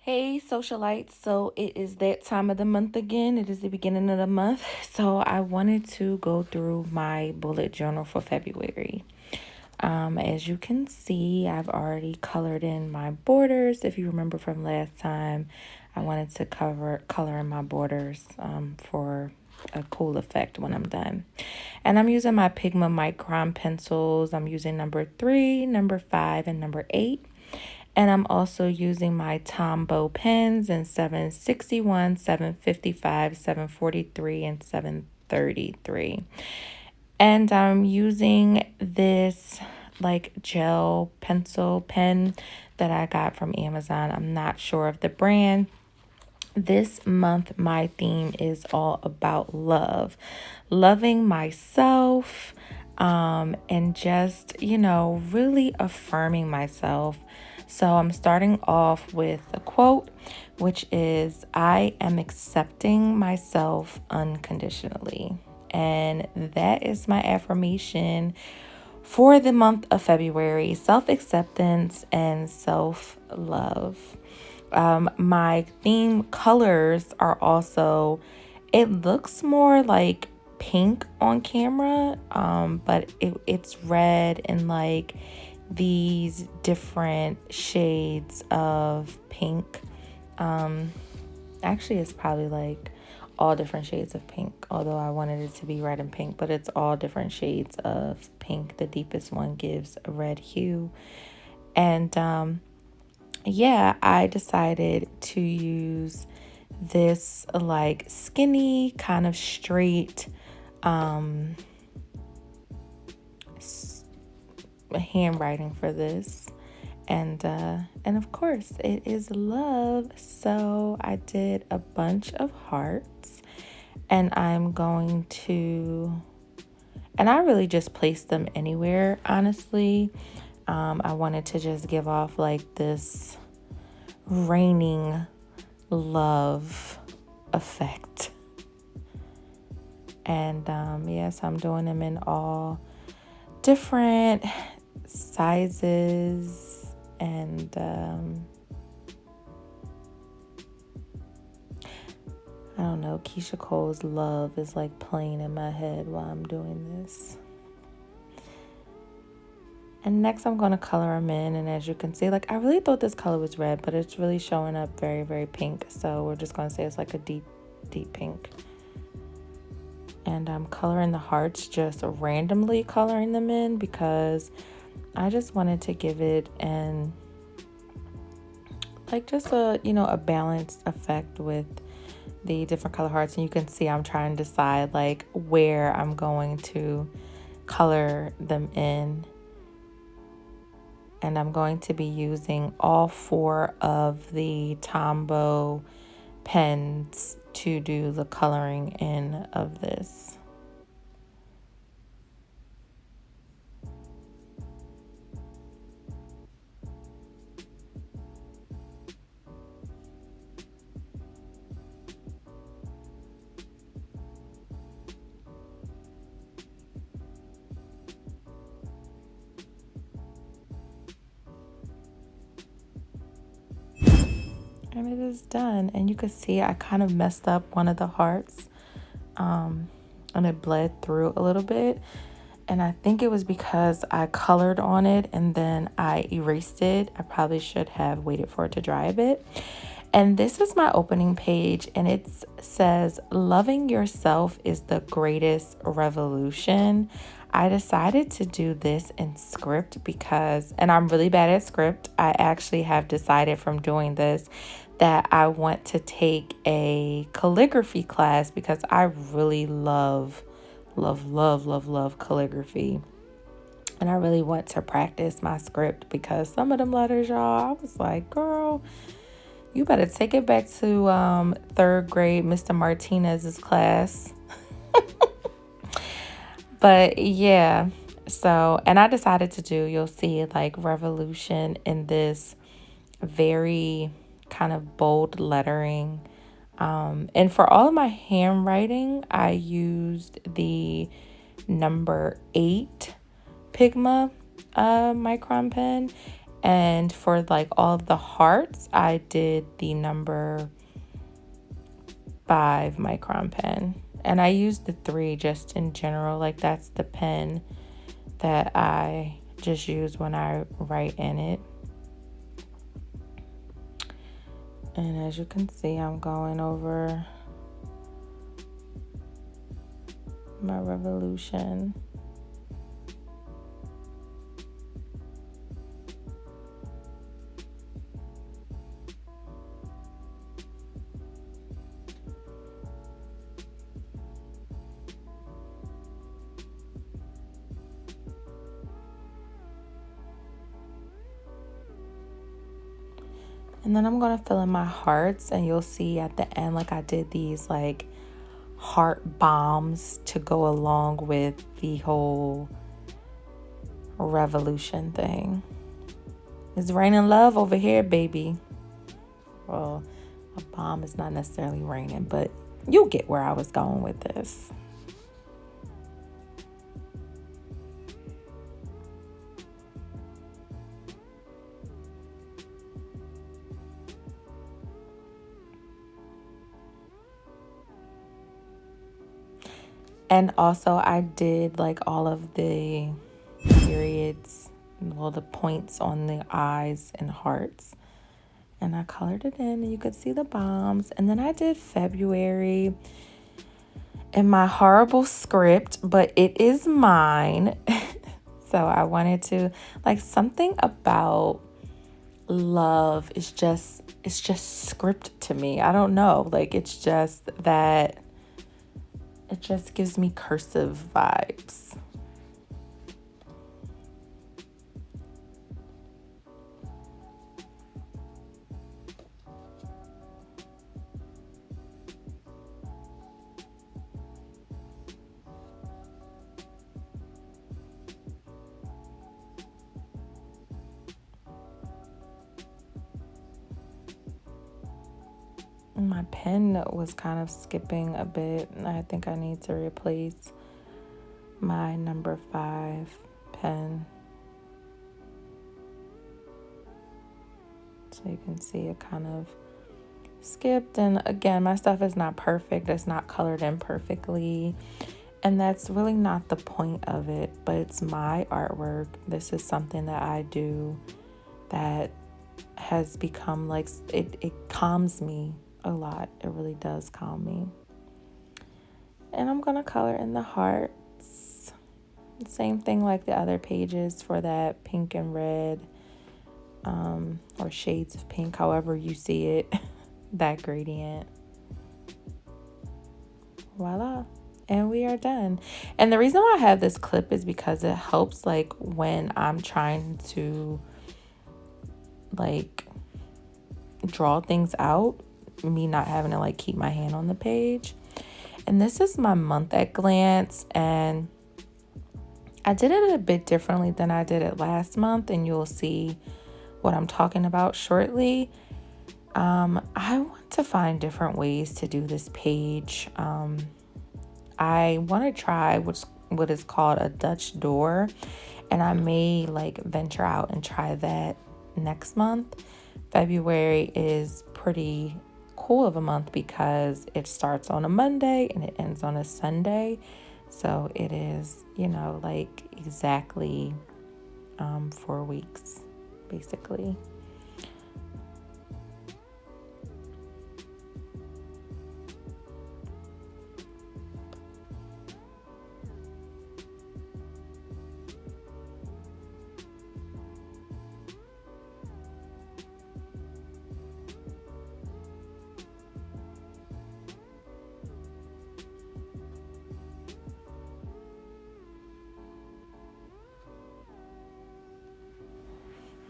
Hey, socialites. So it is that time of the month again. It is the beginning of the month. So I wanted to go through my bullet journal for February. As you can see, I've already colored in my borders. If you remember from last time, I wanted to color in my borders for a cool effect when I'm done. And I'm using my Pigma Micron pencils. I'm using number 3, number 5, and number 8. And I'm also using my Tombow pens in 761, 755, 743, and 733. And I'm using this like gel pencil pen that I got from Amazon. I'm not sure of the brand. This month, my theme is all about love, loving myself, and just, really affirming myself. So I'm starting off with a quote, which is, I am accepting myself unconditionally. And that is my affirmation for the month of February: self acceptance and self love. My theme colors are also, it looks more like pink on camera, but it's red and like these different shades of pink. Actually, it's probably like all different shades of pink, although I wanted it to be red and pink, but it's all different shades of pink. The deepest one gives a red hue. And yeah, I decided to use this like skinny, kind of straight handwriting for this. And of course it is love. So I did a bunch of hearts, and I really just placed them anywhere, honestly. I wanted to just give off like this raining love effect. And yes, I'm doing them in all different sizes. And I don't know, Keisha Cole's Love is like playing in my head while I'm doing this. And next I'm going to color them in. And as you can see, like I really thought this color was red, but it's really showing up very, very pink. So we're just going to say it's like a deep, deep pink. And I'm coloring the hearts, just randomly coloring them in because I just wanted to give it just a balanced effect with the different color hearts. And you can see I'm trying to decide like where I'm going to color them in. And I'm going to be using all 4 of the Tombow pens to do the coloring in of this. And it is done. And you can see I kind of messed up one of the hearts, and it bled through a little bit. And I think it was because I colored on it and then I erased it. I probably should have waited for it to dry a bit. And this is my opening page, and it says, loving yourself is the greatest revolution. I decided to do this in script and I'm really bad at script. I actually have decided from doing this that I want to take a calligraphy class because I really love calligraphy. And I really want to practice my script because some of them letters, y'all, I was like, girl, you better take it back to 3rd grade Mr. Martinez's class. But yeah, so, and I decided to do, you'll see like revolution in this very kind of bold lettering. And for all of my handwriting, I used the number 8 Pigma Micron pen. And for like all of the hearts, I did the number 5 micron pen. And I used the 3 just in general. Like that's the pen that I just use when I write in it. And as you can see, I'm going over my revolution. And then I'm going to fill in my hearts, and you'll see at the end, like I did these like heart bombs to go along with the whole revolution thing. It's raining love over here, baby. Well, a bomb is not necessarily raining, but you get where I was going with this. And also I did like all of the periods, well, the points on the eyes and hearts. And I colored it in, and you could see the bombs. And then I did February in my horrible script, but it is mine. So I wanted to, like, something about love is just, it's just script to me. I don't know. Like, it's just that it just gives me cursive vibes. My pen was kind of skipping a bit. I think I need to replace my number 5 pen. So you can see it kind of skipped. And again, my stuff is not perfect. It's not colored in perfectly. And that's really not the point of it, but it's my artwork. This is something that I do that has become like, it calms me a lot. It really does calm me. And I'm gonna color in the hearts. Same thing like the other pages for that pink and red, or shades of pink, however you see it, that gradient. Voila. And we are done. And the reason why I have this clip is because it helps like when I'm trying to like draw things out, me not having to like keep my hand on the page. And this is my month at glance, and I did it a bit differently than I did it last month, and you'll see what I'm talking about shortly. I want to find different ways to do this page. I want to try what is called a Dutch door, and I may like venture out and try that next month. February is pretty cool of a month because it starts on a Monday and it ends on a Sunday. So it is, like exactly 4 weeks, basically.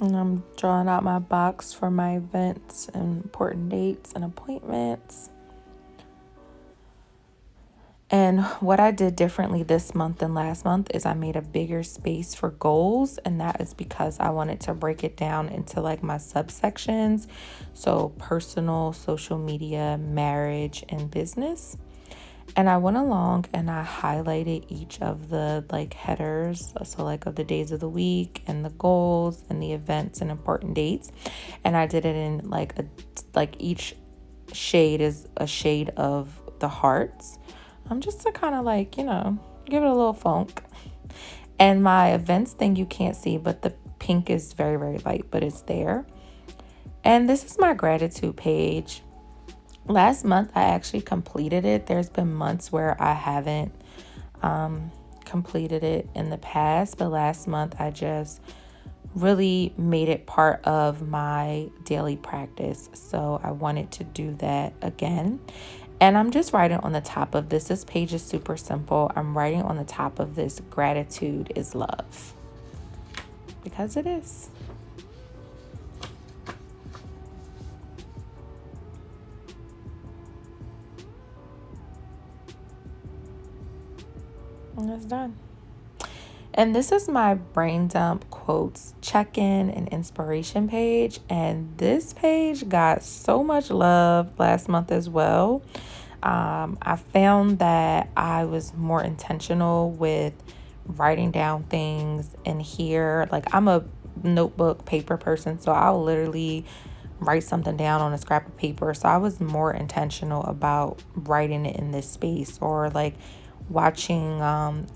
And I'm drawing out my box for my events and important dates and appointments. And what I did differently this month than last month is I made a bigger space for goals. And that is because I wanted to break it down into like my subsections. So personal, social media, marriage, and business. And I went along and I highlighted each of the like headers, so like of the days of the week and the goals and the events and important dates. And I did it in like each shade is a shade of the hearts. Just to kind of like, give it a little funk. And my events thing you can't see, but the pink is very, very light, but it's there. And this is my gratitude page. Last month, I actually completed it. There's been months where I haven't completed it in the past, but last month I just really made it part of my daily practice. So I wanted to do that again. And I'm just writing on the top of this. This page is super simple. I'm writing on the top of this, gratitude is love. Because it is. And it's done. And this is my brain dump quotes check-in and inspiration page. And this page got so much love last month as well. I found that I was more intentional with writing down things in here. Like, I'm a notebook paper person, so I'll literally write something down on a scrap of paper. So I was more intentional about writing it in this space, or like watching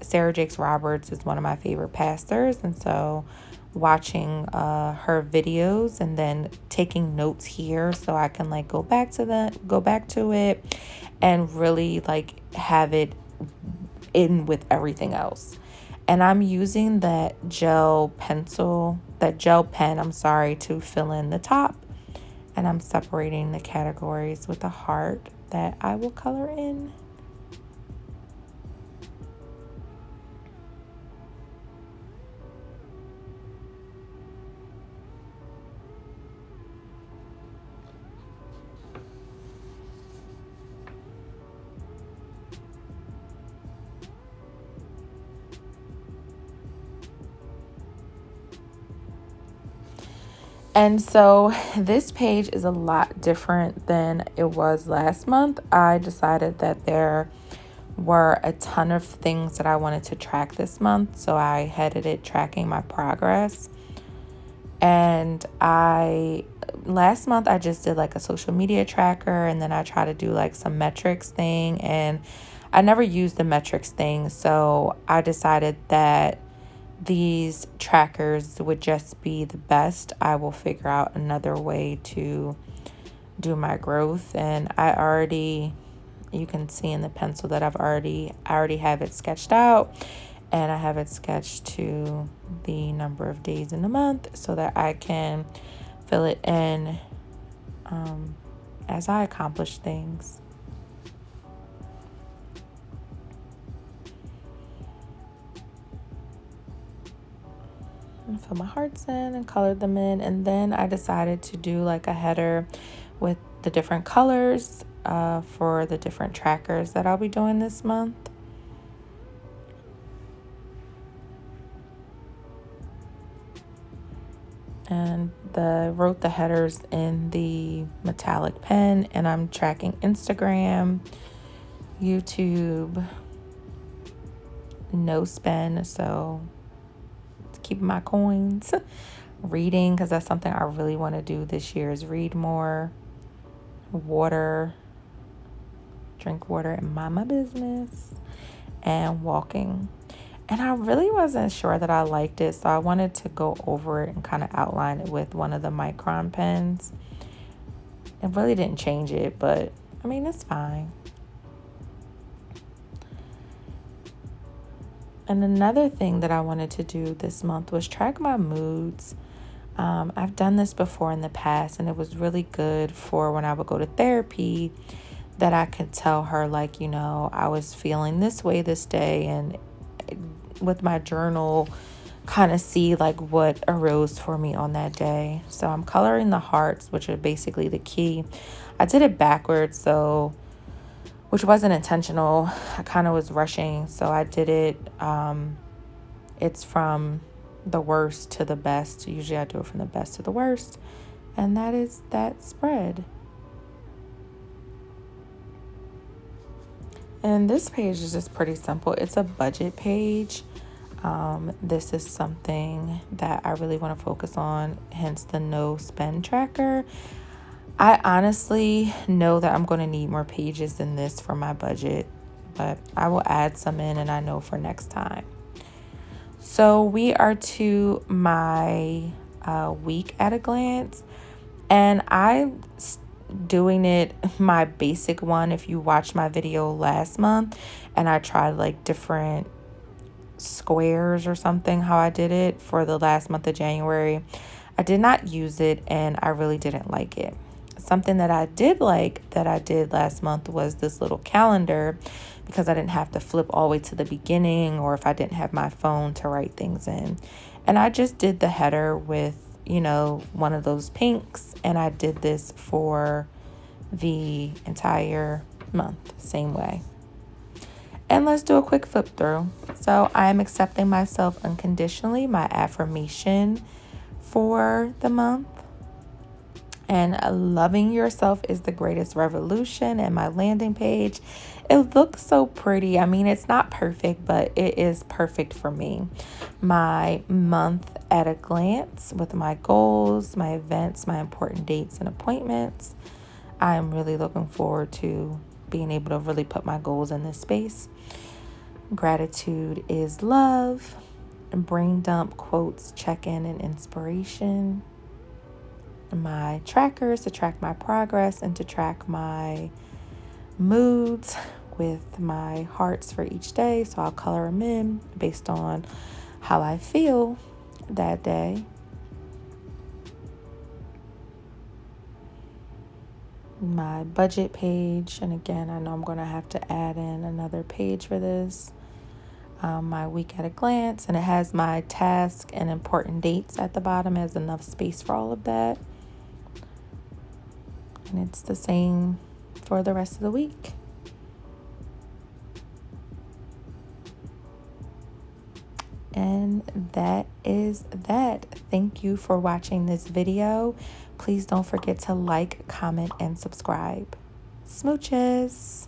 Sarah Jakes Roberts is one of my favorite pastors, and so watching her videos and then taking notes here so I can like go back to it and really like have it in with everything else. And I'm using that gel pen, to fill in the top. And I'm separating the categories with a heart that I will color in. And so this page is a lot different than it was last month. I decided that there were a ton of things that I wanted to track this month. So I headed it tracking my progress. And last month I just did like a social media tracker, and then I tried to do like some metrics thing, and I never used the metrics thing. So I decided that these trackers would just be the best. I will figure out another way to do my growth. And you can see in the pencil that I already have it sketched out, and I have it sketched to the number of days in the month so that I can fill it in as I accomplish things. And fill my hearts in and color them in. And then I decided to do like a header with the different colors for the different trackers that I'll be doing this month. And wrote the headers in the metallic pen, and I'm tracking Instagram, YouTube, no spend, so keeping my coins. Reading, because that's something I really want to do this year, is read more. Water, drink water and mind my business. And walking. And I really wasn't sure that I liked it, so I wanted to go over it and kind of outline it with one of the Micron pens. It really didn't change it, but I mean, it's fine. And another thing that I wanted to do this month was track my moods. I've done this before in the past, and it was really good for when I would go to therapy, that I could tell her, like, I was feeling this way this day, and with my journal, kind of see like what arose for me on that day. So I'm coloring the hearts, which are basically the key. I did it backwards, which wasn't intentional. I kind of was rushing, so I did it. It's from the worst to the best. Usually I do it from the best to the worst, and that is that spread. And this page is just pretty simple. It's a budget page. This is something that I really want to focus on, hence the no spend tracker. I honestly know that I'm going to need more pages than this for my budget, but I will add some in, and I know for next time. So we are to my week at a glance, and I'm doing it my basic one. If you watched my video last month and I tried like different squares or something, how I did it for the last month of January, I did not use it and I really didn't like it. Something that I did like that I did last month was this little calendar, because I didn't have to flip all the way to the beginning, or if I didn't have my phone to write things in. And I just did the header with, one of those pinks, and I did this for the entire month, same way. And let's do a quick flip through. So I am accepting myself unconditionally, my affirmation for the month. And loving yourself is the greatest revolution. And my landing page, it looks so pretty. I mean, it's not perfect, but it is perfect for me. My month at a glance with my goals, my events, my important dates and appointments. I'm really looking forward to being able to really put my goals in this space. Gratitude is love. Brain dump, quotes, check-in, and inspiration. My trackers to track my progress and to track my moods with my hearts for each day. So I'll color them in based on how I feel that day. My budget page, and again, I know I'm going to have to add in another page for this. My week at a glance, and it has my task and important dates at the bottom. It has enough space for all of that. And it's the same for the rest of the week. And that is that. Thank you for watching this video. Please don't forget to like, comment, and subscribe. Smooches.